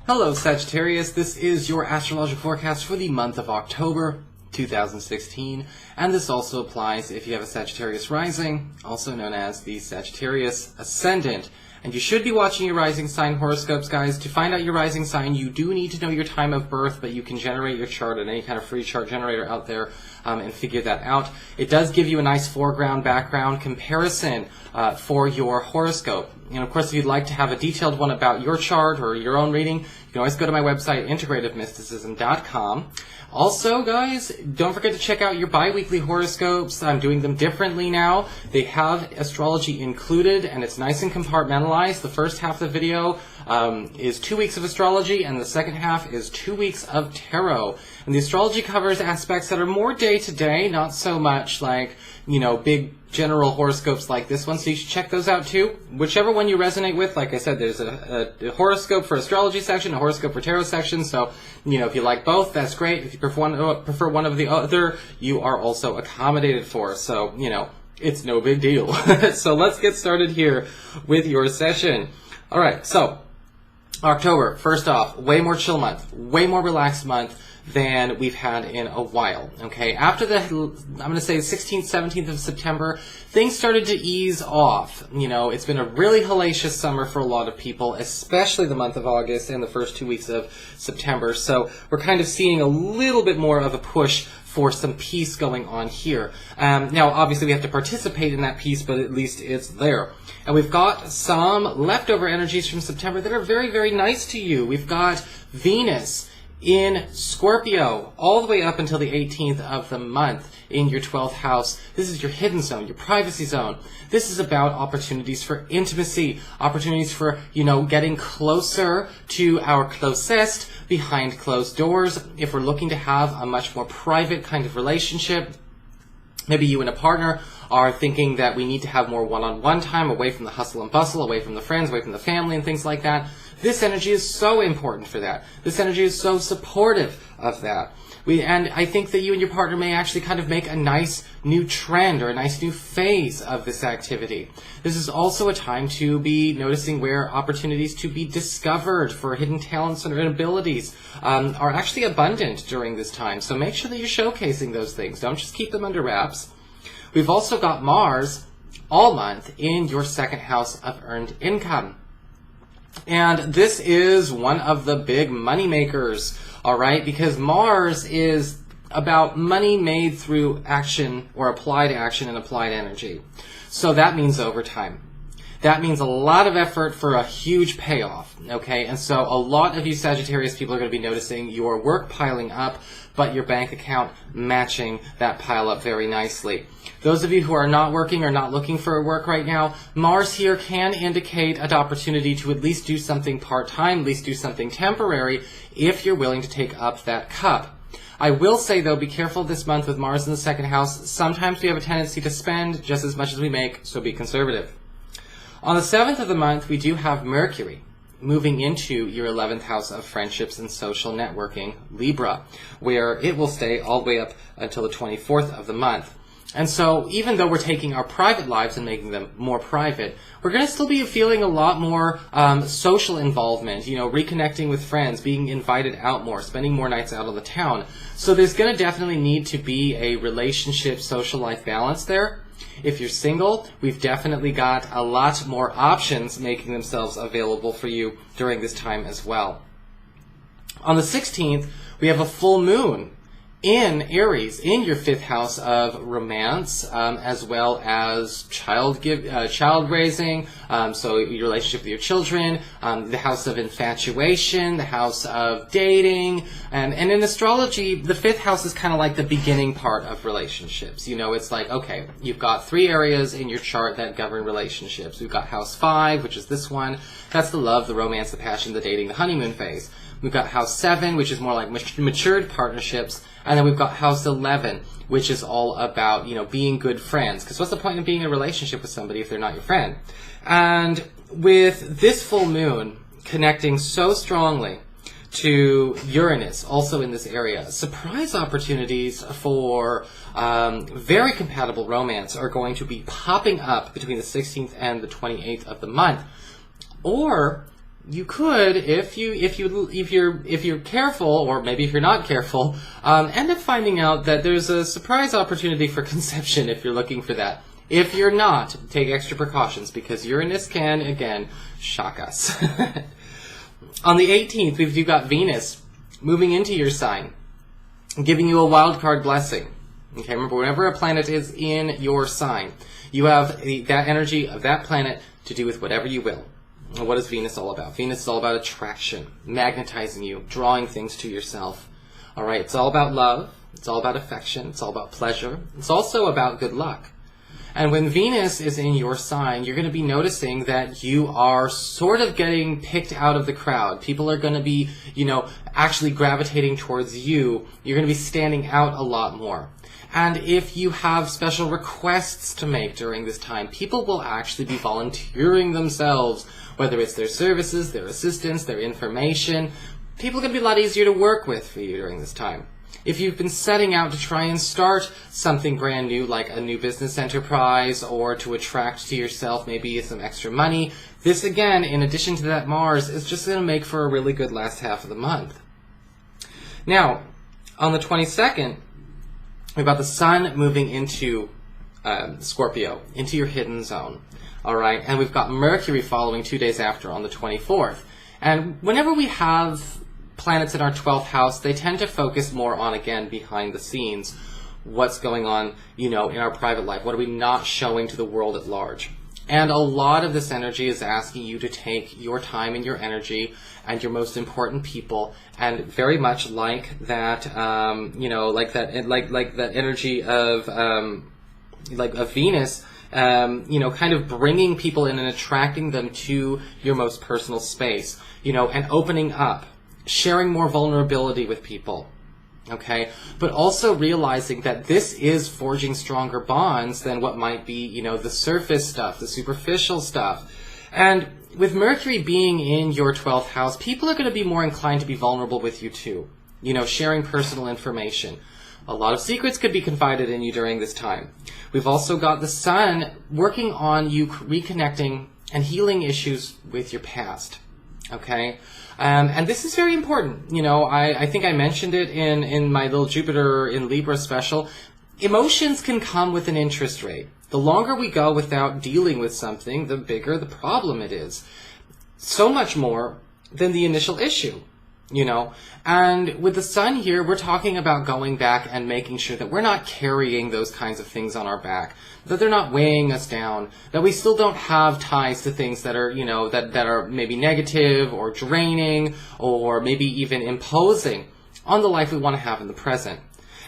Hello Sagittarius, this is your astrological forecast for the month of October 2016, and this also applies if you have a Sagittarius rising, also known as the Sagittarius ascendant. And you should be watching your rising sign horoscopes, guys. To find out your rising sign, you do need to know your time of birth, but you can generate your chart on any kind of free chart generator out there and figure that out. It does give you a nice foreground, background comparison for your horoscope. And of course, if you'd like to have a detailed one about your chart or your own reading, you can always go to my website, integrativemysticism.com. Also, guys, don't forget to check out your bi-weekly horoscopes. I'm doing them differently now. They have astrology included, and it's nice and compartmentalized. The first half of the video is 2 weeks of astrology, and the second half is 2 weeks of tarot. And the astrology covers aspects that are more day-to-day, not so much like, you know, big general horoscopes like this one, so you should check those out too. Whichever one you resonate with, like I said, there's a horoscope for astrology section, a horoscope for tarot section, so, you know, if you like both, that's great. If you prefer one of the other, you are also accommodated for, so, you know, it's no big deal. So let's get started here with your session. Alright, so, October, first off, way more chill month, way more relaxed month than we've had in a while, okay? After the, I'm going to say 16th, 17th of September, things started to ease off. You know, it's been a really hellacious summer for a lot of people, especially the month of August and the first 2 weeks of September. So we're kind of seeing a little bit more of a push for some peace going on here. Now, obviously, we have to participate in that peace, but at least it's there. And we've got some leftover energies from September that are very, very nice to you. We've got Venus in Scorpio all the way up until the 18th of the month in your 12th house. This is your hidden zone, your privacy zone. This is about opportunities for intimacy, opportunities for, you know, getting closer to our closest behind closed doors. If we're looking to have a much more private kind of relationship, maybe you and a partner are thinking that we need to have more one-on-one time away from the hustle and bustle, away from the friends, away from the family and things like that. This energy is so important for that. This energy is so supportive of that. And I think that you and your partner may actually kind of make a nice new trend or a nice new phase of this activity. This is also a time to be noticing where opportunities to be discovered for hidden talents and abilities are actually abundant during this time. So make sure that you're showcasing those things. Don't just keep them under wraps. We've also got Mars all month in your second house of earned income. And this is one of the big money makers, all right, because Mars is about money made through action or applied action and applied energy. So that means overtime. That means a lot of effort for a huge payoff, okay? And so a lot of you Sagittarius people are going to be noticing your work piling up, but your bank account matching that pile up very nicely. Those of you who are not working or not looking for work right now, Mars here can indicate an opportunity to at least do something part-time, at least do something temporary, if you're willing to take up that cup. I will say, though, be careful this month with Mars in the second house. Sometimes we have a tendency to spend just as much as we make, so be conservative. On the 7th of the month, we do have Mercury moving into your 11th house of friendships and social networking, Libra, where it will stay all the way up until the 24th of the month. And so even though we're taking our private lives and making them more private, we're going to still be feeling a lot more social involvement, you know, reconnecting with friends, being invited out more, spending more nights out of the town. So there's going to definitely need to be a relationship, social life balance there. If you're single, we've definitely got a lot more options making themselves available for you during this time as well. On the 16th, we have a full moon in Aries, in your 5th house of romance, as well as child raising, so your relationship with your children, the house of infatuation, the house of dating, and in astrology, the 5th house is kind of like the beginning part of relationships. You know, it's like, okay, you've got 3 areas in your chart that govern relationships. We've got house 5, which is this one. That's the love, the romance, the passion, the dating, the honeymoon phase. We've got house 7, which is more like matured partnerships. And then we've got house 11, which is all about, you know, being good friends. Because what's the point of being in a relationship with somebody if they're not your friend? And with this full moon connecting so strongly to Uranus, also in this area, surprise opportunities for very compatible romance are going to be popping up between the 16th and the 28th of the month. Or you could, if you're careful, or maybe if you're not careful, end up finding out that there's a surprise opportunity for conception if you're looking for that. If you're not, take extra precautions, because Uranus can, again, shock us. On the 18th, you've got Venus moving into your sign, giving you a wild card blessing. Okay, remember, whenever a planet is in your sign, you have that energy of that planet to do with whatever you will. And what is Venus all about? Venus is all about attraction, magnetizing you, drawing things to yourself. All right, it's all about love. It's all about affection. It's all about pleasure. It's also about good luck. And when Venus is in your sign, you're going to be noticing that you are sort of getting picked out of the crowd. People are going to be, actually gravitating towards you. You're going to be standing out a lot more. And if you have special requests to make during this time, people will actually be volunteering themselves, whether it's their services, their assistance, their information. People are going to be a lot easier to work with for you during this time. If you've been setting out to try and start something brand new, like a new business enterprise, or to attract to yourself maybe some extra money, this again, in addition to that Mars, is just going to make for a really good last half of the month. Now, on the 22nd, we've got the Sun moving into Scorpio, into your hidden zone. All right, and we've got Mercury following 2 days after on the 24th. And whenever we have planets in our 12th house, they tend to focus more on, again, behind the scenes, what's going on, in our private life. What are we not showing to the world at large? And a lot of this energy is asking you to take your time and your energy and your most important people, and very much like that, like that energy of, of Venus, kind of bringing people in and attracting them to your most personal space, and opening up, sharing more vulnerability with people. Okay, but also realizing that this is forging stronger bonds than what might be, the surface stuff, the superficial stuff. And with Mercury being in your 12th house, people are going to be more inclined to be vulnerable with you too, sharing personal information. A lot of secrets could be confided in you during this time. We've also got the Sun working on you reconnecting and healing issues with your past. Okay? And this is very important. I think I mentioned it in my little Jupiter in Libra special. Emotions can come with an interest rate. The longer we go without dealing with something, the bigger the problem it is. So much more than the initial issue, And with the Sun here, we're talking about going back and making sure that we're not carrying those kinds of things on our back, that they're not weighing us down, that we still don't have ties to things that are, that are maybe negative or draining or maybe even imposing on the life we want to have in the present.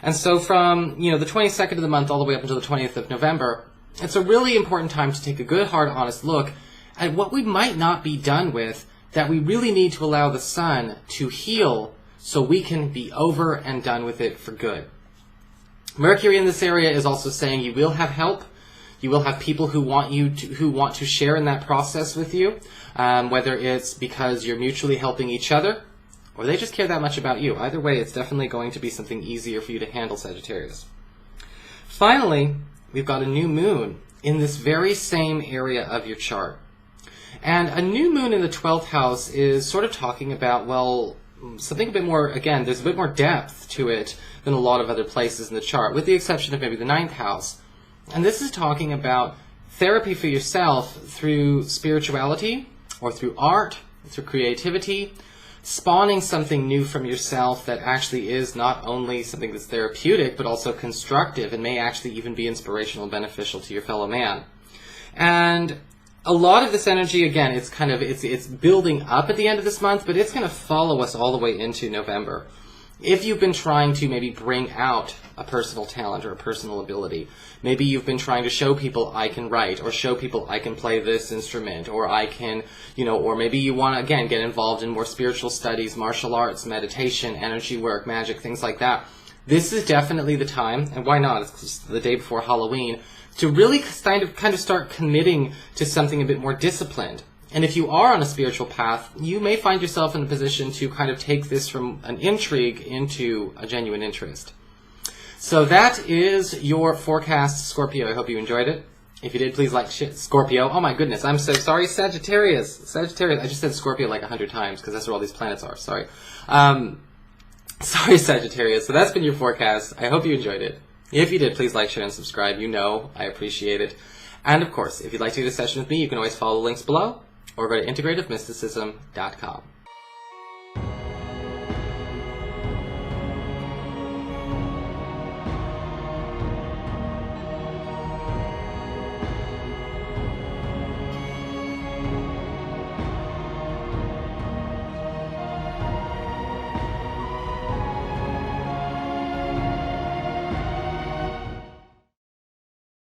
And so from, the 22nd of the month all the way up until the 20th of November, it's a really important time to take a good, hard, honest look at what we might not be done with, that we really need to allow the Sun to heal so we can be over and done with it for good. Mercury in this area is also saying you will have help. You will have people who want to share in that process with you, whether it's because you're mutually helping each other or they just care that much about you. Either way, it's definitely going to be something easier for you to handle, Sagittarius. Finally, we've got a new moon in this very same area of your chart. And a new moon in the 12th house is sort of talking about, something a bit more, again, there's a bit more depth to it than a lot of other places in the chart, with the exception of maybe the 9th house. And this is talking about therapy for yourself through spirituality, or through art, through creativity, spawning something new from yourself that actually is not only something that's therapeutic, but also constructive and may actually even be inspirational and beneficial to your fellow man. And a lot of this energy, again, it's building up at the end of this month, but it's going to follow us all the way into November. If you've been trying to maybe bring out a personal talent or a personal ability, maybe you've been trying to show people I can write, or show people I can play this instrument, or I can, or maybe you want to, again, get involved in more spiritual studies, martial arts, meditation, energy work, magic, things like that. This is definitely the time, and why not? It's just the day before Halloween, to really kind of start committing to something a bit more disciplined. And if you are on a spiritual path, you may find yourself in a position to kind of take this from an intrigue into a genuine interest. So that is your forecast, Scorpio. I hope you enjoyed it. If you did, please like Scorpio. Oh my goodness, I'm so sorry. Sagittarius. I just said Scorpio like 100 times because that's where all these planets are. Sorry. Sorry, Sagittarius. So that's been your forecast. I hope you enjoyed it. If you did, please like, share, and subscribe. You know I appreciate it. And of course, if you'd like to get a session with me, you can always follow the links below or go to integrativemysticism.com.